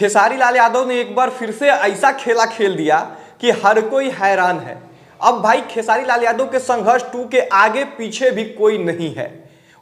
खेसारी लाल यादव ने एक बार फिर से ऐसा खेला खेल दिया कि हर कोई हैरान है। अब भाई खेसारी लाल यादव के संघर्ष 2 के आगे पीछे भी कोई नहीं है।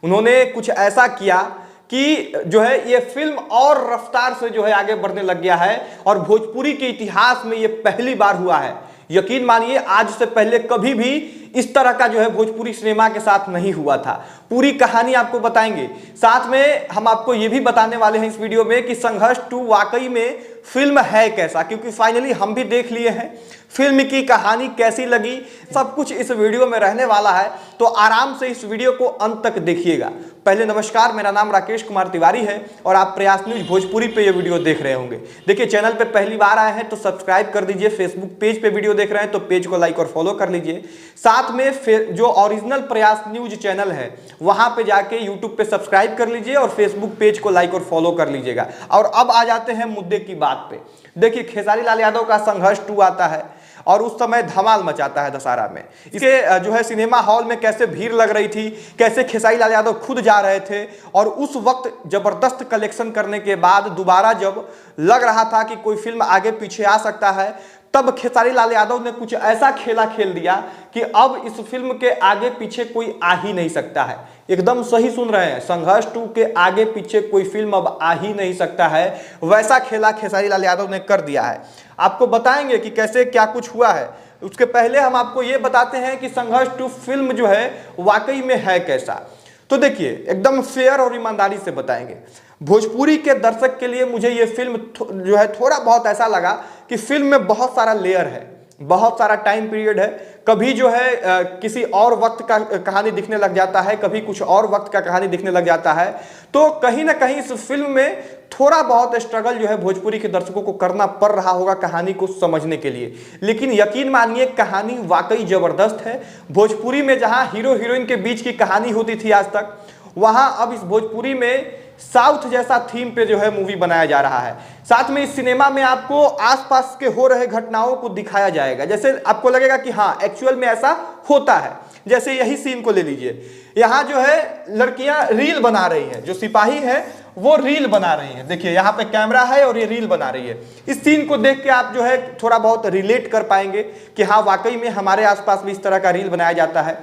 उन्होंने कुछ ऐसा किया कि जो है ये फिल्म और रफ्तार से जो है आगे बढ़ने लग गया है और भोजपुरी के इतिहास में ये पहली बार हुआ है। यकीन मानिए आज से पहले कभी भी इस तरह का जो है भोजपुरी सिनेमा के साथ नहीं हुआ था। पूरी कहानी आपको बताएंगे, साथ में हम आपको ये भी बताने वाले हैं इस वीडियो में कि संघर्ष 2 वाकई में फिल्म है कैसा, क्योंकि फाइनली हम भी देख लिए हैं फिल्म की कहानी कैसी लगी, सब कुछ इस वीडियो में रहने वाला है। तो आराम से इस वीडियो को अंत तक देखिएगा। पहले नमस्कार, मेरा नाम राकेश कुमार तिवारी है और आप प्रयास न्यूज भोजपुरी पे ये वीडियो देख रहे होंगे। देखिए, चैनल पे पहली बार आए हैं तो सब्सक्राइब कर दीजिए। फेसबुक पेज पे वीडियो देख रहे हैं तो पेज को लाइक और फॉलो कर लीजिए। साथ में जो ओरिजिनल प्रयास न्यूज चैनल है वहां पे जाके यूट्यूब पे सब्सक्राइब कर लीजिए और फेसबुक पेज को लाइक और फॉलो कर लीजिएगा। और अब आ जाते हैं मुद्दे की बात पे। देखिए, खेसारी लाल यादव का संघर्ष 2 आता है और उस समय धमाल मचाता है दशहरा में। इसके जो है सिनेमा हॉल में कैसे भीड़ लग रही थी, कैसे खेसारी लाल यादव खुद जा रहे थे और उस वक्त जबरदस्त कलेक्शन करने के बाद दोबारा जब लग रहा था कि कोई फिल्म आगे पीछे आ सकता है, तब खेसारी लाल यादव ने कुछ ऐसा खेला खेल दिया कि अब इस फिल्म के आगे पीछे कोई आ ही नहीं सकता है। एकदम सही सुन रहे हैं, संघर्ष 2 के आगे पीछे कोई फिल्म अब आ ही नहीं सकता है। वैसा खेला खेसारी लाल यादव ने कर दिया है। आपको बताएंगे कि कैसे क्या कुछ हुआ है। उसके पहले हम आपको ये बताते हैं कि संघर्ष 2 फिल्म जो है वाकई में है कैसा। तो देखिए, एकदम फेयर और ईमानदारी से बताएंगे। भोजपुरी के दर्शक के लिए मुझे ये फिल्म जो है थोड़ा बहुत ऐसा लगा कि फिल्म में बहुत सारा लेयर है, बहुत सारा टाइम पीरियड है। कभी जो है किसी और वक्त का कहानी दिखने लग जाता है, कभी कुछ और वक्त का कहानी दिखने लग जाता है। तो कहीं ना कहीं इस फिल्म में थोड़ा बहुत स्ट्रगल जो है भोजपुरी के दर्शकों को करना पड़ रहा होगा कहानी को समझने के लिए। लेकिन यकीन मानिए कहानी वाकई जबरदस्त है। भोजपुरी में जहां हीरो हीरोइन के बीच की कहानी होती थी आज तक, वहां अब इस भोजपुरी में साउथ जैसा थीम पे जो है मूवी बनाया जा रहा है। साथ में इस सिनेमा में आपको आसपास के हो रहे घटनाओं को दिखाया जाएगा, जैसे आपको लगेगा कि हाँ एक्चुअल में ऐसा होता है। जैसे यही सीन को ले लीजिए, यहाँ जो है लड़कियां रील बना रही हैं, जो सिपाही है वो रील बना रही हैं। देखिए, यहाँ पे कैमरा है और ये रील बना रही है। इस सीन को देख के आप जो है थोड़ा बहुत रिलेट कर पाएंगे कि हाँ वाकई में हमारे आसपास भी इस तरह का रील बनाया जाता है।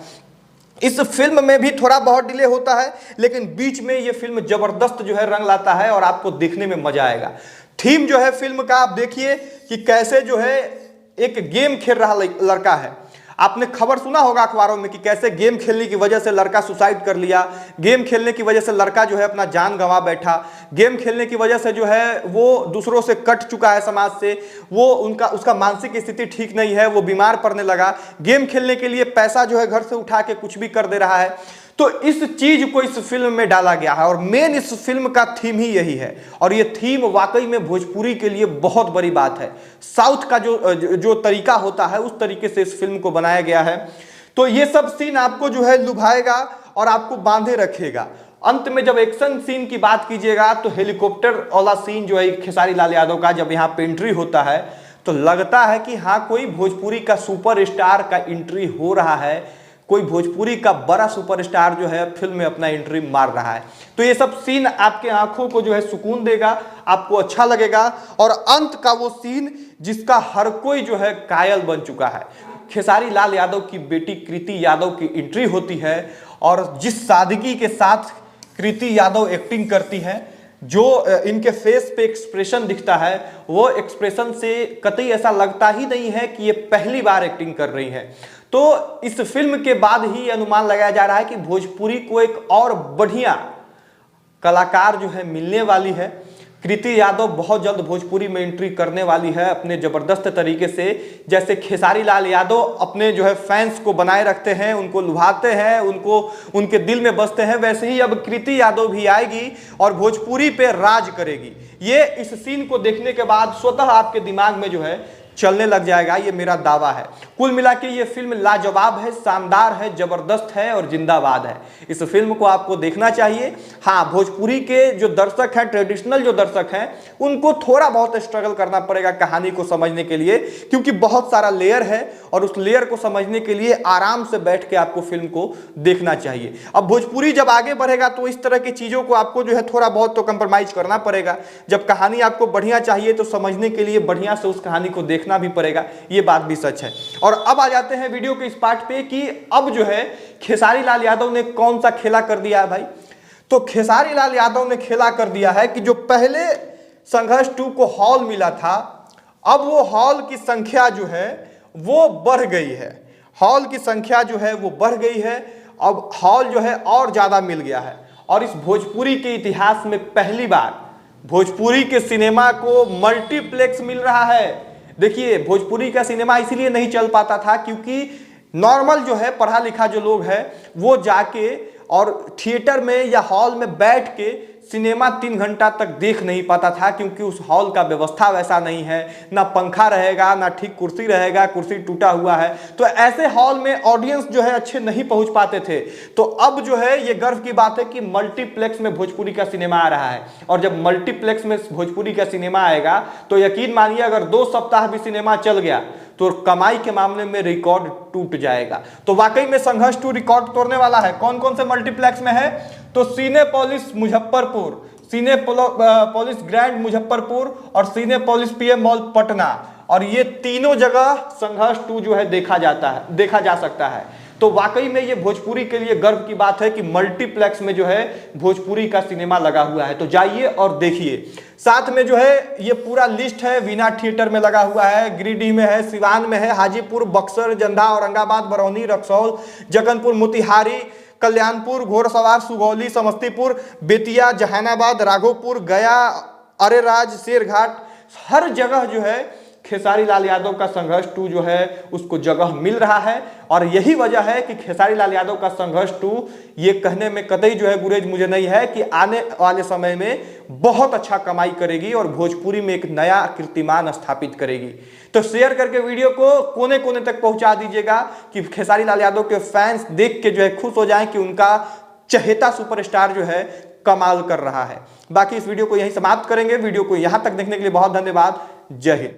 इस फिल्म में भी थोड़ा बहुत डिले होता है, लेकिन बीच में ये फिल्म जबरदस्त जो है रंग लाता है और आपको देखने में मजा आएगा। थीम जो है फिल्म का आप देखिए कि कैसे जो है एक गेम खेल रहा लड़का है। आपने खबर सुना होगा अखबारों में कि कैसे गेम खेलने की वजह से लड़का सुसाइड कर लिया, गेम खेलने की वजह से लड़का जो है अपना जान गंवा बैठा, गेम खेलने की वजह से जो है वो दूसरों से कट चुका है समाज से, वो उसका मानसिक स्थिति ठीक नहीं है, वो बीमार पड़ने लगा, गेम खेलने के लिए पैसा जो है घर से उठा के कुछ भी कर दे रहा है। तो इस चीज को इस फिल्म में डाला गया है और मेन इस फिल्म का थीम ही यही है। और ये थीम वाकई में भोजपुरी के लिए बहुत बड़ी बात है। साउथ का जो तरीका होता है उस तरीके से इस फिल्म को बनाया गया है। तो ये सब सीन आपको जो है लुभाएगा और आपको बांधे रखेगा। अंत में जब एक्शन सीन की बात कीजिएगा तो हेलीकॉप्टर वाला सीन जो है खेसारी लाल यादव का, जब यहाँ पे एंट्री होता है तो लगता है कि हाँ कोई भोजपुरी का सुपरस्टार का एंट्री हो रहा है, कोई भोजपुरी का बड़ा सुपरस्टार जो है फिल्म में अपना एंट्री मार रहा है। तो ये सब सीन आपके आंखों को जो है सुकून देगा, आपको अच्छा लगेगा। और अंत का वो सीन जिसका हर कोई जो है कायल बन चुका है, खेसारी लाल यादव की बेटी कृति यादव की एंट्री होती है और जिस सादगी के साथ कृति यादव एक्टिंग करती है, जो इनके फेस पे एक्सप्रेशन दिखता है, वो एक्सप्रेशन से कतई ऐसा लगता ही नहीं है कि ये पहली बार एक्टिंग कर रही है। तो इस फिल्म के बाद ही अनुमान लगाया जा रहा है कि भोजपुरी को एक और बढ़िया कलाकार जो है मिलने वाली है। कृति यादव बहुत जल्द भोजपुरी में एंट्री करने वाली है अपने जबरदस्त तरीके से। जैसे खेसारी लाल यादव अपने जो है फैंस को बनाए रखते हैं, उनको लुभाते हैं, उनको उनके दिल में बसते हैं, वैसे ही अब कृति यादव भी आएगी और भोजपुरी पे राज करेगी। ये इस सीन को देखने के बाद स्वतः आपके दिमाग में जो है चलने लग जाएगा, ये मेरा दावा है। कुल मिला के ये फिल्म लाजवाब है, शानदार है, जबरदस्त है और जिंदाबाद है। इस फिल्म को आपको देखना चाहिए। हाँ, भोजपुरी के जो दर्शक हैं, ट्रेडिशनल जो दर्शक हैं, उनको थोड़ा बहुत स्ट्रगल करना पड़ेगा कहानी को समझने के लिए, क्योंकि बहुत सारा लेयर है और उस लेयर को समझने के लिए आराम से बैठ के आपको फिल्म को देखना चाहिए। अब भोजपुरी जब आगे बढ़ेगा तो इस तरह की चीजों को आपको जो है थोड़ा बहुत तो कंप्रोमाइज करना पड़ेगा। जब कहानी आपको बढ़िया चाहिए तो समझने के लिए बढ़िया से उस कहानी को देखना भी पड़ेगा, ये बात भी सच है। और अब आ जाते हैं वीडियो के इस पार्ट पे कि अब जो है खेसारी लाल यादव ने कौन सा खेला कर दिया है भाई। तो खेसारी लाल यादव ने खेला कर दिया है कि जो पहले संघर्ष 2 को हॉल मिला था, अब वो हॉल की संख्या जो है वो बढ़ गई है। हॉल की संख्या जो है वो बढ़ गई है, अब हॉल जो है और ज्यादा मिल गया है। और इस भोजपुरी के इतिहास में पहली बार भोजपुरी के सिनेमा को मल्टीप्लेक्स मिल रहा है। देखिए, भोजपुरी का सिनेमा इसीलिए नहीं चल पाता था क्योंकि नॉर्मल जो है पढ़ा लिखा जो लोग है वो जाके और थिएटर में या हॉल में बैठ के सिनेमा 3 घंटा तक देख नहीं पाता था, क्योंकि उस हॉल का व्यवस्था वैसा नहीं है, ना पंखा रहेगा, ना ठीक कुर्सी रहेगा, कुर्सी टूटा हुआ है। तो ऐसे हॉल में ऑडियंस जो है अच्छे नहीं पहुंच पाते थे। तो अब जो है ये गर्व की बात है कि मल्टीप्लेक्स में भोजपुरी का सिनेमा आ रहा है। और जब मल्टीप्लेक्स में भोजपुरी का सिनेमा आएगा तो यकीन मानिए अगर 2 सप्ताह भी सिनेमा चल गया तो कमाई के मामले में रिकॉर्ड टूट जाएगा। तो वाकई में संघर्ष 2 रिकॉर्ड तोड़ने वाला है। कौन कौन से मल्टीप्लेक्स में है? तो Cinepolis Muzaffarpur, Cinepolis grand Muzaffarpur और सिनेपोलिस पीएम मॉल पटना, और ये तीनों जगह संघर्ष 2 जो है देखा जा सकता है। तो वाकई में ये भोजपुरी के लिए गर्व की बात है कि मल्टीप्लेक्स में जो है भोजपुरी का सिनेमा लगा हुआ है। तो जाइए और देखिए। साथ में जो है ये पूरा लिस्ट है, वीना थिएटर में लगा हुआ है, गिरिडीह में है, सिवान में है, हाजीपुर, बक्सर, जंदा, औरंगाबाद, बरौनी, रक्सौल, जगनपुर, मोतिहारी, कल्याणपुर, घोड़सवार, सुगौली, समस्तीपुर, बेतिया, जहानाबाद, राघोपुर, गया, अरेराज, शेरघाट, हर जगह जो है खेसारी लाल यादव का संघर्ष 2 जो है उसको जगह मिल रहा है। और यही वजह है कि खेसारी लाल यादव का संघर्ष 2 ये कहने में कतई जो है गुरेज मुझे नहीं है कि आने वाले समय में बहुत अच्छा कमाई करेगी और भोजपुरी में एक नया कीर्तिमान स्थापित करेगी। तो शेयर करके वीडियो को कोने कोने तक पहुंचा दीजिएगा कि खेसारी लाल यादव के फैंस देख के जो है खुश हो जाएं कि उनका चहेता सुपरस्टार जो है कमाल कर रहा है। बाकी इस वीडियो को यहीं समाप्त करेंगे। वीडियो को यहां तक देखने के लिए बहुत धन्यवाद। जय हिंद।